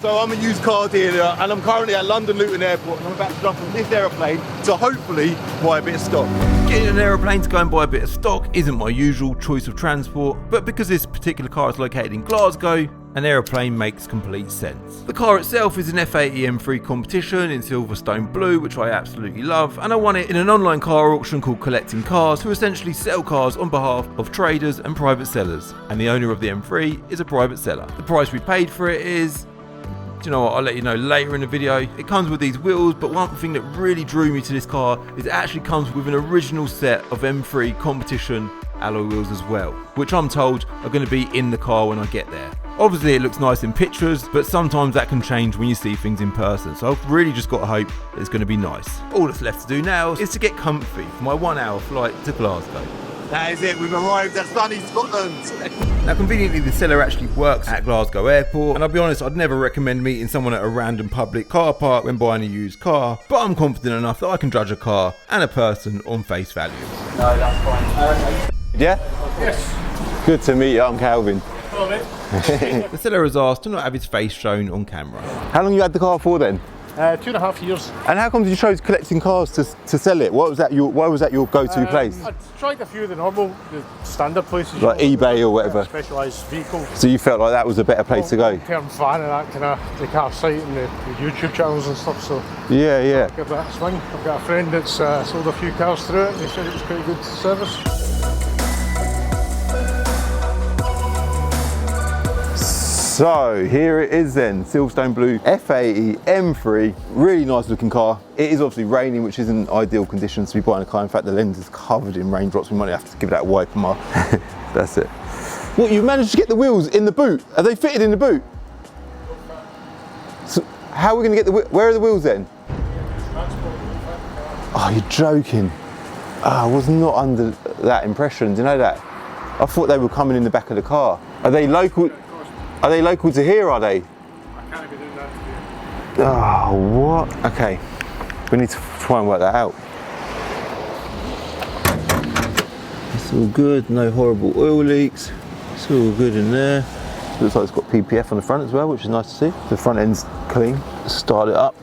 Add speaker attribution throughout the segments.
Speaker 1: So I'm a used car dealer and I'm currently at London Luton Airport and I'm about to jump on this aeroplane to hopefully buy a bit of stock.
Speaker 2: Getting an aeroplane to go and buy a bit of stock isn't my usual choice of transport, but because this particular car is located in Glasgow, an aeroplane makes complete sense. The car itself is an F80 M3 competition in Silverstone Blue, which I absolutely love, and I won it in an online car auction called Collecting Cars, who essentially sell cars on behalf of traders and private sellers, and the owner of the M3 is a private seller. The price we paid for it is... do you know what, I'll let you know later in the video. It comes with these wheels, but one thing that really drew me to this car is it actually comes with an original set of M3 competition alloy wheels as well, which I'm told are going to be in the car when I get there. Obviously it looks nice in pictures, but sometimes that can change when you see things in person, so I've really just got to hope that it's going to be nice. All that's left to do now is to get comfy for my 1 hour flight to Glasgow.
Speaker 1: That is it, we've arrived at sunny Scotland.
Speaker 2: Now conveniently the seller actually works at Glasgow Airport, and I'll be honest, I'd never recommend meeting someone at a random public car park when buying a used car, but I'm confident enough that I can judge a car and a person on face value.
Speaker 3: No, that's fine.
Speaker 1: Yeah?
Speaker 3: Yes.
Speaker 1: Good to meet you, I'm Calvin.
Speaker 3: Hello, mate.
Speaker 2: The seller has asked to not have his face shown on camera.
Speaker 1: How long you had the car for then?
Speaker 3: 2.5 years.
Speaker 1: And how come you chose collecting cars to sell it? Why was that your go-to place?
Speaker 3: I tried a few of the standard places.
Speaker 1: Like eBay or whatever?
Speaker 3: Specialised vehicles.
Speaker 1: So you felt like that was a better place to go?
Speaker 3: Long-term fan of that kind of the car site and the YouTube channels and stuff, so
Speaker 1: Yeah.
Speaker 3: give that a swing. I've got a friend that's sold a few cars through it and he said it was quite a good service.
Speaker 1: So here it is then, Silverstone Blue F80 M3, really nice looking car. It is obviously raining, which isn't ideal conditions to be buying a car. In fact, the lens is covered in raindrops. We might have to give that a wipe on. That's it. What, you managed to get the wheels in the boot? Are they fitted in the boot? So how are we going to get the, where are the wheels then? Oh, you're joking. Oh, I was not under that impression, do you know that? I thought they were coming in the back of the car. Are they local? Are they local to here, are they?
Speaker 3: I can't be doing that today.
Speaker 1: Oh, what? Okay, we need to try and work that out. It's all good, no horrible oil leaks. It's all good in there. Looks like it's got PPF on the front as well, which is nice to see. The front end's clean. Let's start it up.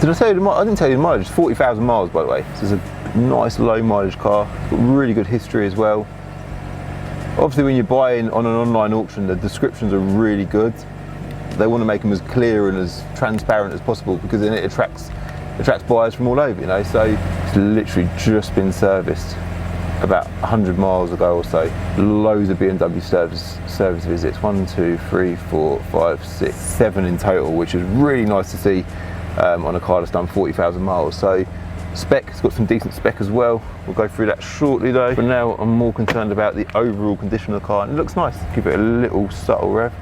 Speaker 1: Did I tell you the mileage? I didn't tell you the mileage. It's 40,000 miles, by the way. This is a nice low mileage car. It's got really good history as well. Obviously, when you're buying on an online auction, the descriptions are really good. They want to make them as clear and as transparent as possible because then it attracts buyers from all over, you know. So it's literally just been serviced about 100 miles ago or so. Loads of BMW service visits. 1, 2, 3, 4, 5, 6, 7 in total, which is really nice to see. On a car that's done 40,000 miles. So spec, it's got some decent spec as well. We'll go through that shortly though. For now, I'm more concerned about the overall condition of the car. And it looks nice. Give it a little subtle rev.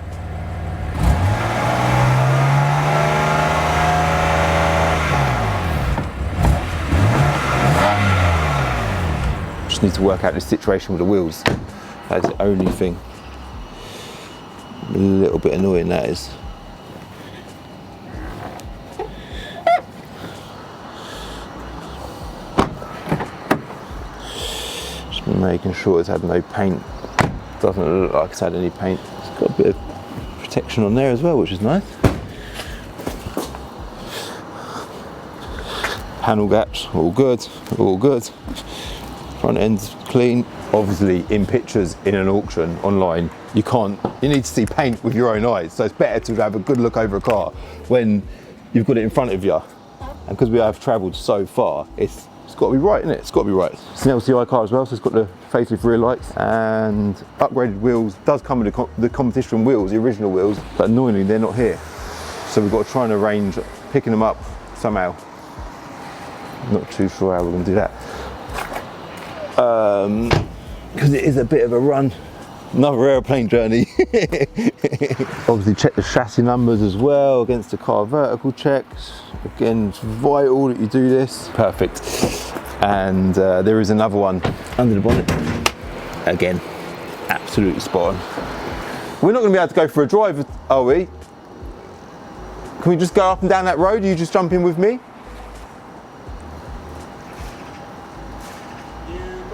Speaker 1: Just need to work out the situation with the wheels. That's the only thing. A little bit annoying, that is. Making sure it's had no paint. Doesn't look like it's had any paint. It's got a bit of protection on there as well, which is nice. Panel gaps, all good, all good. Front end's clean. Obviously, in pictures in an auction online, you need to see paint with your own eyes. So it's better to have a good look over a car when you've got it in front of you. And because we have travelled so far, it's got to be right, isn't it? It's got to be right. It's an LCI car as well, so it's got the facelift rear lights and upgraded wheels. Does come with the competition wheels, the original wheels, but annoyingly they're not here. So we've got to try and arrange picking them up somehow. Not too sure how we're going to do that. Because it is a bit of a run. Another aeroplane journey. Obviously check the chassis numbers as well against the car vertical checks. Again, it's vital that you do this. Perfect. And there is another one under the bonnet. Again, absolutely spot on. We're not going to be able to go for a drive, are we? Can we just go up and down that road? Are you just jump in with me?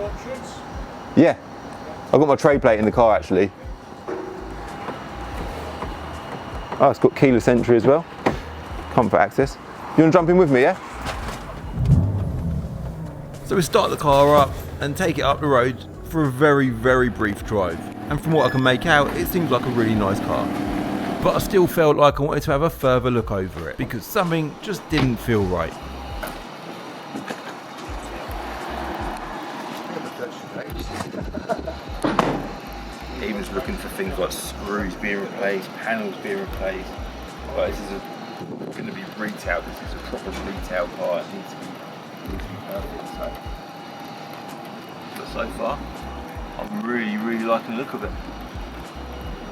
Speaker 3: options?
Speaker 1: Yeah, I've got my tray plate in the car actually. Oh, it's got keyless entry as well. Comfort access. You want to jump in with me, yeah?
Speaker 2: So we start the car up and take it up the road for a very, very brief drive. And from what I can make out, it seems like a really nice car. But I still felt like I wanted to have a further look over it because something just didn't feel right.
Speaker 1: He was looking for things like screws being replaced, panels being replaced. But this is going to be retail. This is a proper retail car. It needs to be perfect. But so far, I'm really liking the look of it.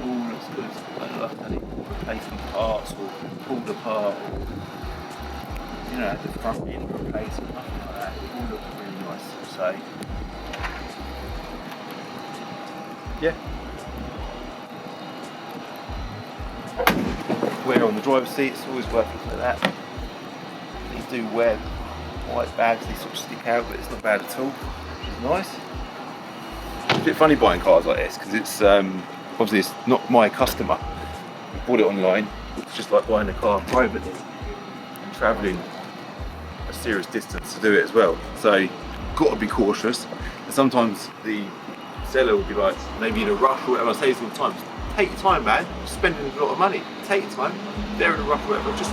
Speaker 1: All looks good. I don't like any replacement parts or pulled apart or, you know, the front being replaced or nothing like that. It all looks really nice. So, yeah. Wear on the driver's seat, it's always worth looking at that. These do wear white bags, they sort of stick out, but it's not bad at all, which is nice. It's a bit funny buying cars like this because it's obviously it's not my customer. We bought it online. It's just like buying a car privately and travelling a serious distance to do it as well. So you've got to be cautious. And sometimes the seller will be like, maybe in a rush or whatever. I say this all the time. Take your time, man. You're spending a lot of money. Take your time. If they're in a rush or whatever. Just,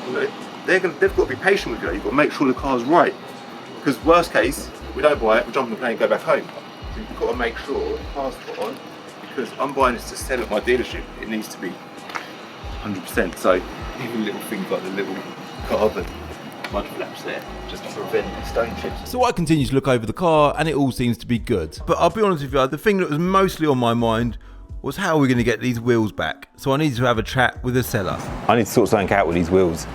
Speaker 1: you know, they've got to be patient with you. You've got to make sure the car's right. Because worst case, we don't buy it, we jump on the plane and go back home. So you've got to make sure the car's put on. Because I'm buying this to sell at my dealership. It needs to be 100%. So even little things like the little carbon mud flaps there, just to prevent stone chips.
Speaker 2: So I continue to look over the car and it all seems to be good. But I'll be honest with you, the thing that was mostly on my mind was how are we going to get these wheels back. So I needed to have a chat with the seller. I need to sort something out with these wheels.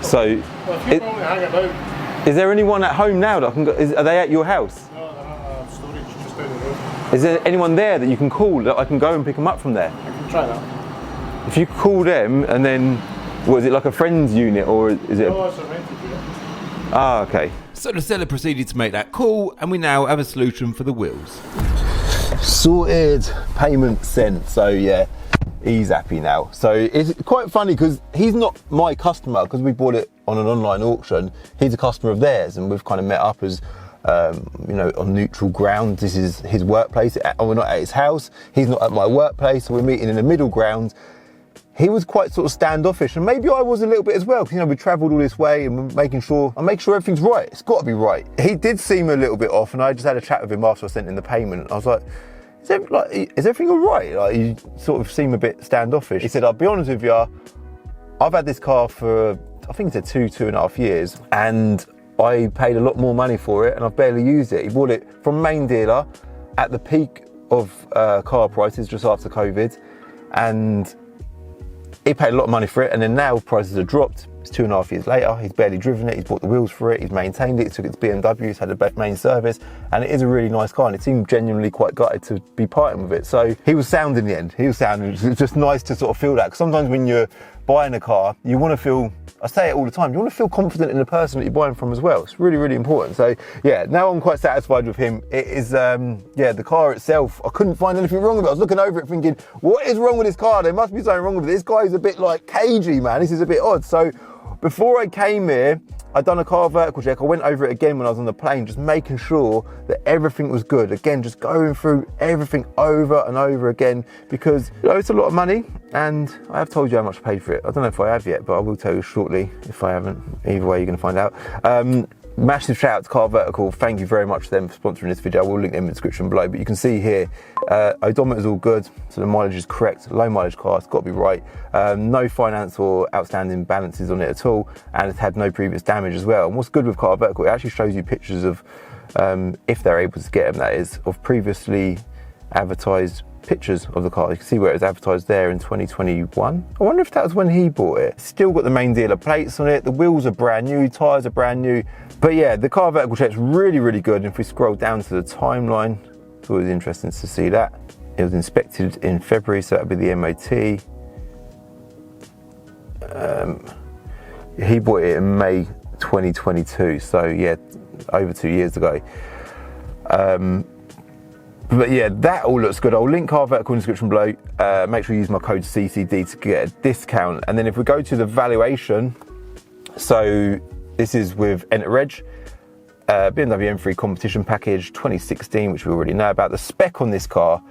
Speaker 2: So,
Speaker 3: Well, if you want to hang about.
Speaker 1: is there anyone at home now that I can go? Are they at your house?
Speaker 3: No, they're not storage just down the road.
Speaker 1: Is there anyone there that you can call that I can go and pick them up from there?
Speaker 3: I can try that.
Speaker 1: If you call them and then, what is it, like a friend's unit or is it?
Speaker 3: No, it's a rented unit.
Speaker 1: Ah, okay.
Speaker 2: So the seller proceeded to make that call and we now have a solution for the wheels.
Speaker 1: Sorted, payment sent. So yeah, he's happy now. So it's quite funny because he's not my customer because we bought it on an online auction. He's a customer of theirs and we've kind of met up as you know, on neutral ground. This is his workplace. We're not at his house. He's not at my workplace. So we're meeting in the middle ground. He was quite sort of standoffish, and maybe I was a little bit as well. Because, you know, we travelled all this way, and I'm making sure everything's right. It's got to be right. He did seem a little bit off, and I just had a chat with him after I sent in the payment. I was like, is everything all right? Like, you sort of seem a bit standoffish. He said, I'll be honest with you, I've had this car for, I think it's 2.5 years, and I paid a lot more money for it, and I've barely used it. He bought it from main dealer at the peak of car prices just after COVID, and he paid a lot of money for it, and then now prices have dropped. It's 2.5 years later, he's barely driven it, he's bought the wheels for it, he's maintained it, he took it to BMW, he's had a main service, and it is a really nice car, and it seemed genuinely quite gutted to be parting with it. So he was sound in the end. It was just nice to sort of feel that, because sometimes when you're buying a car, you want to feel, I say it all the time, you want to feel confident in the person that you're buying from as well. It's really, really important. So yeah, now I'm quite satisfied with him. It is, yeah, the car itself, I couldn't find anything wrong with it. I was looking over it thinking, what is wrong with this car? There must be something wrong with it. This guy is a bit like cagey, man. This is a bit odd. So before I came here, I'd done a car vertical check. I went over it again when I was on the plane, just making sure that everything was good. Again, just going through everything over and over again, because you know, it's a lot of money, and I have told you how much I paid for it. I don't know if I have yet, but I will tell you shortly if I haven't. Either way, you're going to find out. Massive shout out to Car Vertical. Thank you very much to them for sponsoring this video. I will link them in the description below, but you can see here, odometer's all good, so the mileage is correct. Low mileage car, it's got to be right. No finance or outstanding balances on it at all, and it's had no previous damage as well. And what's good with Car Vertical, it actually shows you pictures of, if they're able to get them, that is, of previously advertised pictures of the car. You can see where it was advertised there in 2021. I wonder if that was when he bought it. Still got the main dealer plates on it. The wheels are brand new, tyres are brand new. But yeah, the Car Vertical check's really, really good. And if we scroll down to the timeline, it's always interesting to see that. It was inspected in February, so that'd be the MOT. He bought it in May 2022, so yeah, over 2 years ago. But yeah, that all looks good. I'll link car vertical in the description below. Make sure you use my code CCD to get a discount. And then if we go to the valuation, so this is with Enter Reg, BMW M3 competition package 2016, which we already know about. The spec on this car: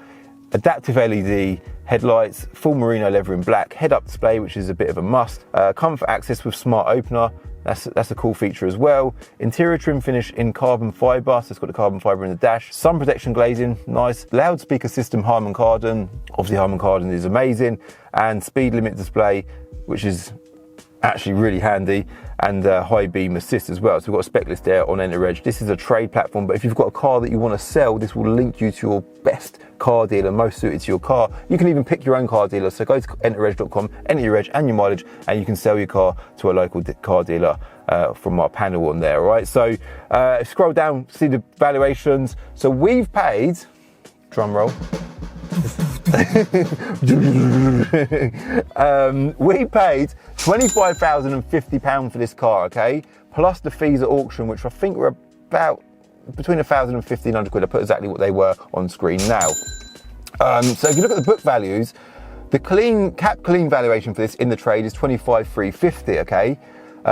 Speaker 1: adaptive LED headlights, full merino leather in black, head-up display, which is a bit of a must, comfort access with smart opener. That's a cool feature as well. Interior trim finish in carbon fibre, so it's got the carbon fibre in the dash. Sun protection glazing, nice. Loudspeaker system Harman Kardon, obviously Harman Kardon is amazing. And speed limit display, which is actually really handy, and high beam assist as well. So we've got a spec list there on Enter Reg. This is a trade platform, but if you've got a car that you want to sell, this will link you to your best car dealer, most suited to your car. You can even pick your own car dealer. So go to enterreg.com, enter your reg and your mileage, and you can sell your car to a local car dealer from our panel on there, all right? So scroll down, see the valuations. So we've paid, drum roll, we paid £25,050 for this car, okay? Plus the fees at auction, which I think were about between 1,000 and 1,500 quid. I put exactly what they were on screen now. So if you look at the book values, the cap clean valuation for this in the trade is 25,350, okay?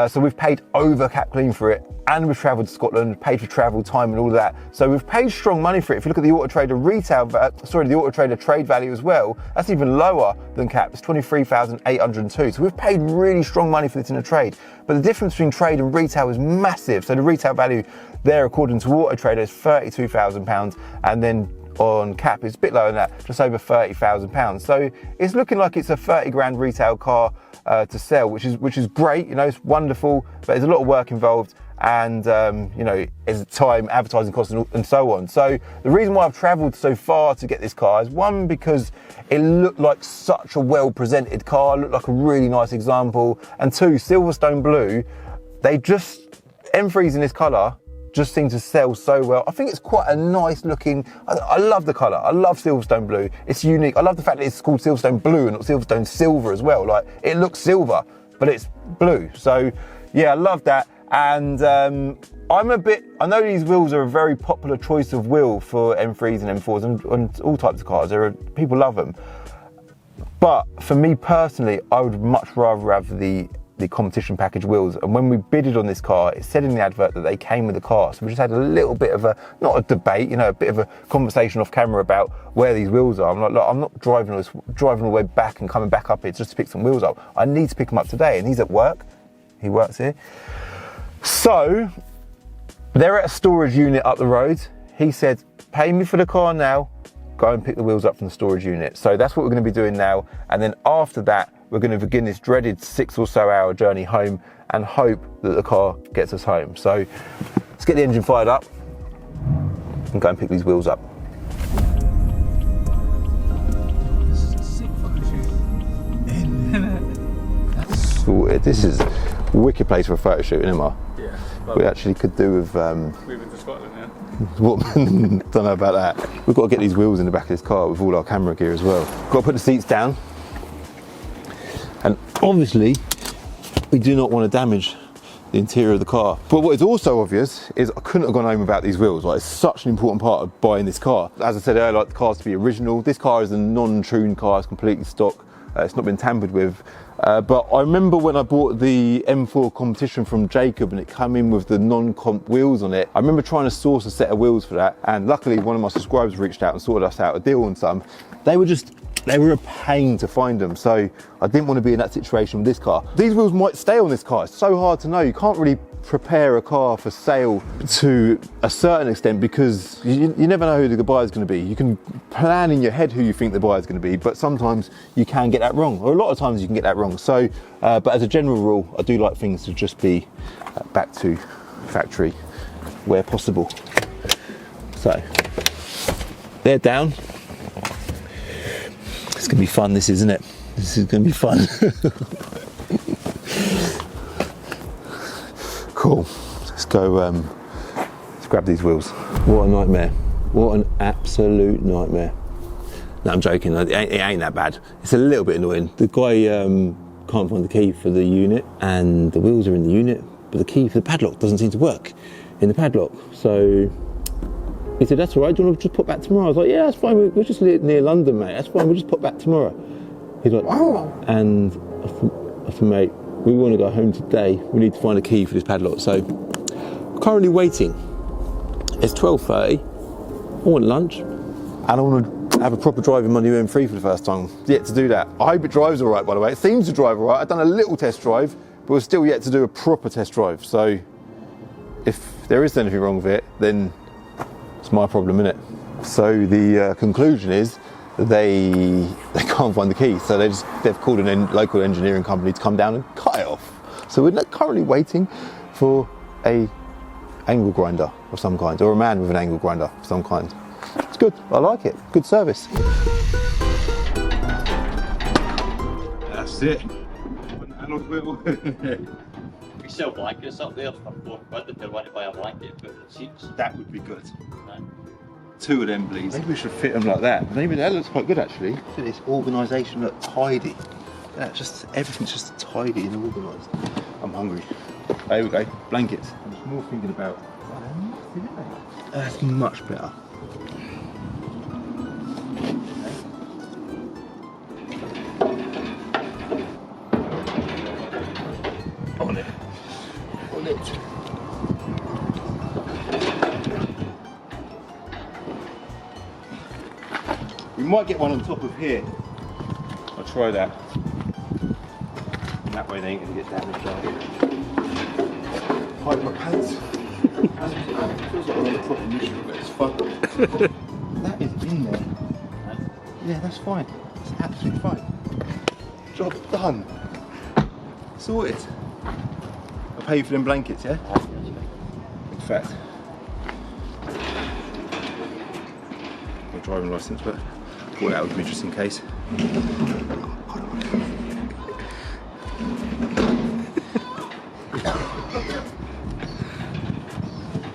Speaker 1: So we've paid over cap clean for it, and we've travelled to Scotland, paid for travel time and all of that. So we've paid strong money for it. If you look at the Auto Trader the Auto Trader trade value as well, that's even lower than cap. It's 23,802. So we've paid really strong money for this in a trade. But the difference between trade and retail is massive. So the retail value there, according to Auto Trader, is £32,000, and then on cap it's a bit lower than that, just over £30,000. So it's looking like it's a 30 grand retail car to sell, which is great. You know, it's wonderful, but there's a lot of work involved, and you know, there's time, advertising costs, and so on. So the reason why I've travelled so far to get this car is, one, because it looked like such a well presented car, looked like a really nice example, and two, Silverstone blue, M3s in this colour just seem to sell so well. I think it's quite a nice looking, I love the colour, I love Silverstone blue, it's unique. I love the fact that it's called Silverstone blue and not Silverstone silver as well. Like, it looks silver, but it's blue. So yeah, I love that. And I know these wheels are a very popular choice of wheel for M3s and M4s and all types of cars. People love them. But for me personally, I would much rather have the competition package wheels. And when we bidded on this car, it said in the advert that they came with the car. So we just had a little bit of not a debate, you know, a bit of a conversation off camera about where these wheels are. I'm like, look, I'm not driving all the way back and coming back up here just to pick some wheels up. I need to pick them up today. And he's at work. He works here. So they're at a storage unit up the road. He said, pay me for the car now, go and pick the wheels up from the storage unit. So that's what we're going to be doing now. And then after that, we're going to begin this dreaded 6 or so hour journey home and hope that the car gets us home. So let's get the engine fired up and go and pick these wheels up.
Speaker 4: This is a sick photo shoot.
Speaker 1: Sorted. This is a wicked place for a photo shoot, isn't it, Mark?
Speaker 4: Yeah.
Speaker 1: We actually could do with...
Speaker 4: We went to Scotland, yeah.
Speaker 1: Don't know about that. We've got to get these wheels in the back of this car with all our camera gear as well. Got to put the seats down. And obviously, we do not want to damage the interior of the car. But what is also obvious is I couldn't have gone home without these wheels. Like, it's such an important part of buying this car. As I said earlier, I like the cars to be original. This car is a non-tuned car, it's completely stock. It's not been tampered with. But I remember when I bought the M4 competition from Jacob and it came in with the non-comp wheels on it. I remember trying to source a set of wheels for that, and luckily one of my subscribers reached out and sorted us out a deal on some. They were a pain to find them, so I didn't want to be in that situation with this car. These wheels might stay on this car. It's so hard to know. You can't really prepare a car for sale to a certain extent because you never know who the buyer is going to be. You can plan in your head who you think the buyer is going to be, but sometimes you can get that wrong, or a lot of times you can get that wrong. So, but as a general rule, I do like things to just be back to factory where possible. So, they're down. It's going to be fun, this, isn't it? This is going to be fun. Cool. Let's go, let's grab these wheels. What a nightmare. What an absolute nightmare. No, I'm joking. It ain't that bad. It's a little bit annoying. The guy can't find the key for the unit, and the wheels are in the unit, but the key for the padlock doesn't seem to work in the padlock. So He said, that's all right, do you want to just pop back tomorrow? I was like, yeah, that's fine, we're just near London, mate, that's fine, we'll just pop back tomorrow. He's like, oh. And I said, mate, we want to go home today, we need to find a key for this padlock. So, currently waiting. It's 12:30, I want lunch, and I want to have a proper drive in my new M3 for the first time. Yet to do that. I hope it drives all right, by the way. It seems to drive all right. I've done a little test drive, but we're still yet to do a proper test drive. So, if there is anything wrong with it, then it's my problem, innit? So the conclusion is that they can't find the key, so they've called a local engineering company to come down and cut it off. So we're currently waiting for a angle grinder of some kind, or a man with an angle grinder of some kind. It's good, I like it, good service. That's it.
Speaker 5: We sell blankets up there for £4 if you want to buy a blanket with the seats.
Speaker 1: That would be good.
Speaker 5: Right.
Speaker 1: 2 of them, please. Maybe we should fit them like that. Maybe that looks quite good, actually. Look at this organisation, look tidy. Yeah, everything's just tidy and organised. I'm hungry. There we go, blankets. I'm just more thinking about. That's much better. On it. On it. We might get one on top of here. I'll try that. And that way they ain't gonna get damaged either. Hide my pants. Feels like another proper mission, but it's fun. That is in there. Yeah, that's fine. That's absolutely fine. Job done. Sorted. I'll pay you for them blankets, yeah? In fact, my driving licence, but I thought that would be just in case. Here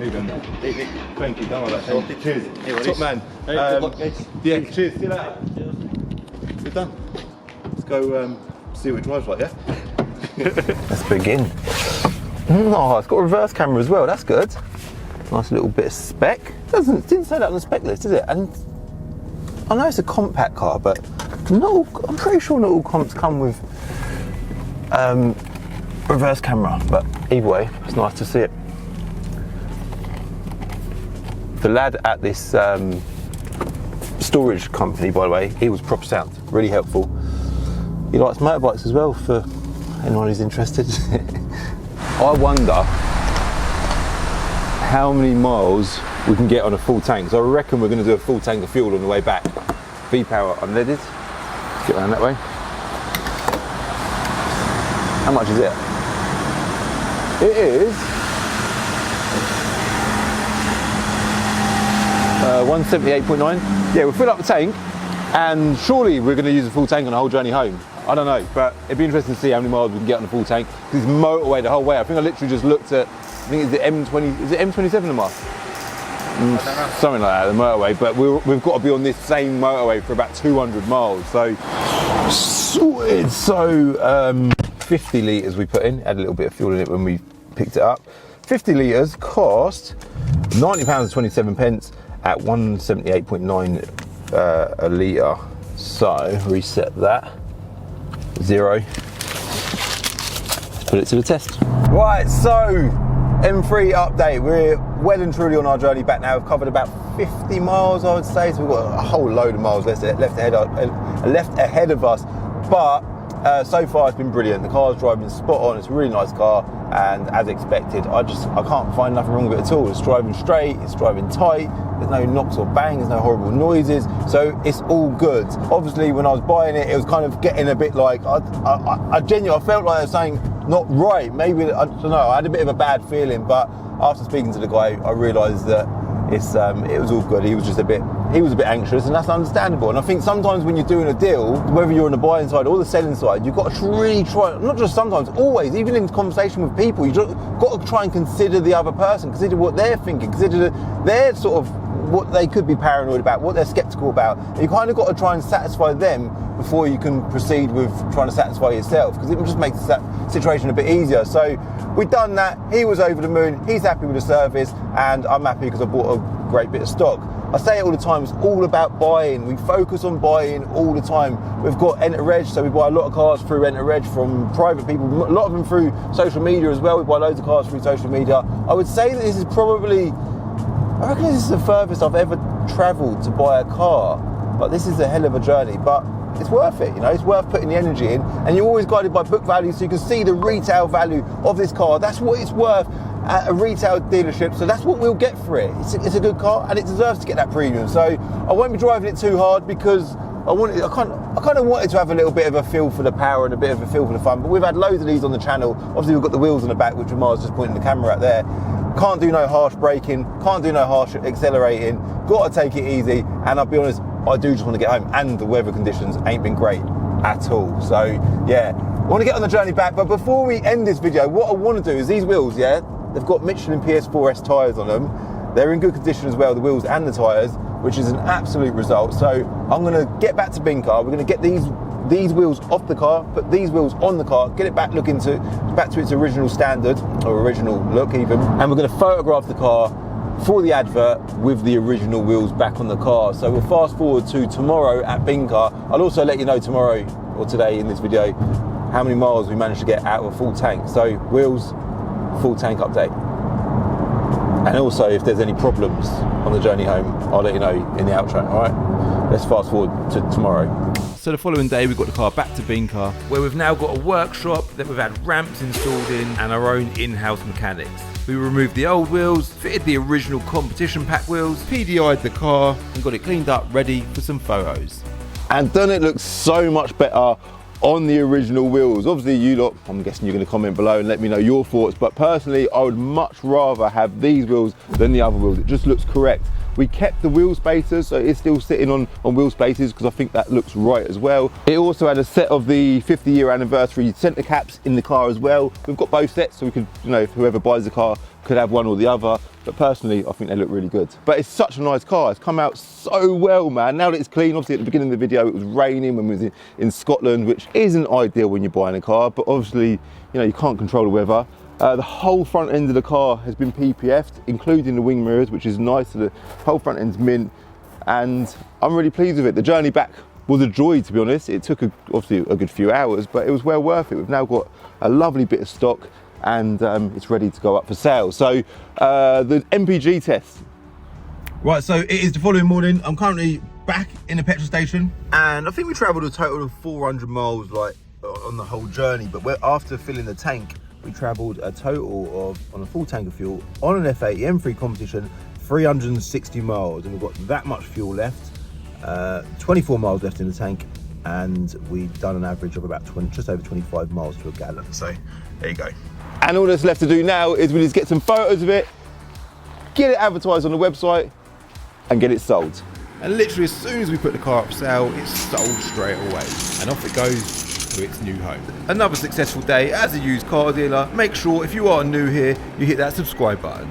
Speaker 1: you go, man. Thank you, don't worry about that. Cheers. Top man.
Speaker 5: Hey, good luck, guys.
Speaker 1: Yeah, cheers. See you later. We're done. Let's go see what it drives like, yeah? Let's begin. Oh, it's got a reverse camera as well, that's good. Nice little bit of spec. Didn't say that on the spec list, did it? And I know it's a compact car, but I'm pretty sure not all comps come with reverse camera, but either way, it's nice to see it. The lad at this storage company, by the way, he was proper sound, really helpful. He likes motorbikes as well, for anyone who's interested. I wonder how many miles we can get on a full tank. So I reckon we're going to do a full tank of fuel on the way back. V-Power unleaded. Let's get around that way. How much is it? It is 178.9. Yeah, we'll fill up the tank, and surely we're going to use a full tank on the whole journey home. I don't know, but it'd be interesting to see how many miles we can get on the full tank. Because it's motorway the whole way. I think I literally just looked at, I think it's the M20, is it M27 a mile? Something like that, the motorway. But we've got to be on this same motorway for about 200 miles. So, sorted. So, 50 litres we put in, had a little bit of fuel in it when we picked it up. 50 litres cost £90.27 at 178.9 a litre. So, reset that. 0. Let's put it to the test. Right, so M3 update. We're well and truly on our journey back now. We've covered about 50 miles, I would say. So we've got a whole load of miles left ahead of us. But so far it's been brilliant. The car's driving spot on. It's a really nice car, and as expected, I can't find nothing wrong with it at all. It's driving straight, it's driving tight, there's no knocks or bangs, there's no horrible noises, so it's all good. Obviously when I was buying it, it was kind of getting a bit like, I genuinely felt like there was something not right. Maybe, I don't know, I had a bit of a bad feeling, but after speaking to the guy, I realised that it was all good. He was a bit anxious, and that's understandable. And I think sometimes when you're doing a deal, whether you're on the buying side or the selling side, you've got to really try, not just sometimes, always, even in conversation with people, you've got to try and consider the other person, consider what they're thinking, consider their sort of, what they could be paranoid about, what they're sceptical about. You kind of got to try and satisfy them before you can proceed with trying to satisfy yourself, because it just makes that situation a bit easier. So we've done that. He was over the moon. He's happy with the service, and I'm happy because I bought great bit of stock. I say it all the time, it's all about buying. We focus on buying all the time. We've got Enter Reg, so we buy a lot of cars through Enter Reg from private people, a lot of them through social media as well. We buy loads of cars through social media. I would say that this is probably, I reckon this is the furthest I've ever travelled to buy a car. But this is a hell of a journey, but it's worth it, you know, it's worth putting the energy in. And you're always guided by book value, so you can see the retail value of this car. That's what it's worth at a retail dealership, so that's what we'll get for it. It's a good car and it deserves to get that premium. So I won't be driving it too hard because I kind of wanted to have a little bit of a feel for the power and a bit of a feel for the fun. But we've had loads of these on the channel. Obviously we've got the wheels on the back, which Amar's just pointing the camera at there. Can't do no harsh braking, can't do no harsh accelerating, got to take it easy. And I'll be honest, I do just want to get home, and the weather conditions ain't been great at all. So yeah, I want to get on the journey back. But before we end this video, what I want to do is these wheels, yeah, they've got Michelin PS4S tyres on them. They're in good condition as well, the wheels and the tyres, which is an absolute result. So I'm going to get back to Bincar. We're going to get these wheels off the car, put these wheels on the car, get it back to its original standard, or original look even, and we're going to photograph the car for the advert with the original wheels back on the car. So we'll fast forward to tomorrow at Bincar. I'll also let you know tomorrow, or today in this video, how many miles we managed to get out of a full tank. So wheels, full tank update. And also if there's any problems on the journey home, I'll let you know in the outro, all right? Let's fast forward to tomorrow.
Speaker 2: So the following day we got the car back to Bincar, where we've now got a workshop that we've had ramps installed in and our own in-house mechanics. We removed the old wheels, fitted the original competition pack wheels, PDI'd the car and got it cleaned up ready for some photos.
Speaker 1: And doesn't it look so much better on the original wheels? Obviously you lot, I'm guessing you're going to comment below and let me know your thoughts, but personally I would much rather have these wheels than the other wheels. It just looks correct. We kept the wheel spacers, so it's still sitting on wheel spacers because I think that looks right as well. It also had a set of the 50-year anniversary centre caps in the car as well. We've got both sets, so we could, you know, whoever buys the car could have one or the other. But personally, I think they look really good. But it's such a nice car. It's come out so well, man. Now that it's clean, obviously at the beginning of the video, it was raining when we was in Scotland, which isn't ideal when you're buying a car, but obviously, you know, you can't control the weather. The whole front end of the car has been PPF'd, including the wing mirrors, which is nice. So the whole front end's mint, and I'm really pleased with it. The journey back was a joy, to be honest. It took obviously a good few hours, but it was well worth it. We've now got a lovely bit of stock, and it's ready to go up for sale. So the MPG test.
Speaker 2: Right, so it is the following morning. I'm currently back in the petrol station, and I think we travelled a total of 400 miles like on the whole journey, but after filling the tank, we travelled a total of, on a full tank of fuel, on an F80 M3 competition, 360 miles, and we've got that much fuel left, 24 miles left in the tank, and we've done an average of about just over 25 miles to a gallon. So there you go.
Speaker 1: And all that's left to do now is we just get some photos of it, get it advertised on the website, and get it sold.
Speaker 2: And literally as soon as we put the car up for sale, it's sold straight away, and off it goes to its new home. Another successful day as a used car dealer. Make sure if you are new here, you hit that subscribe button.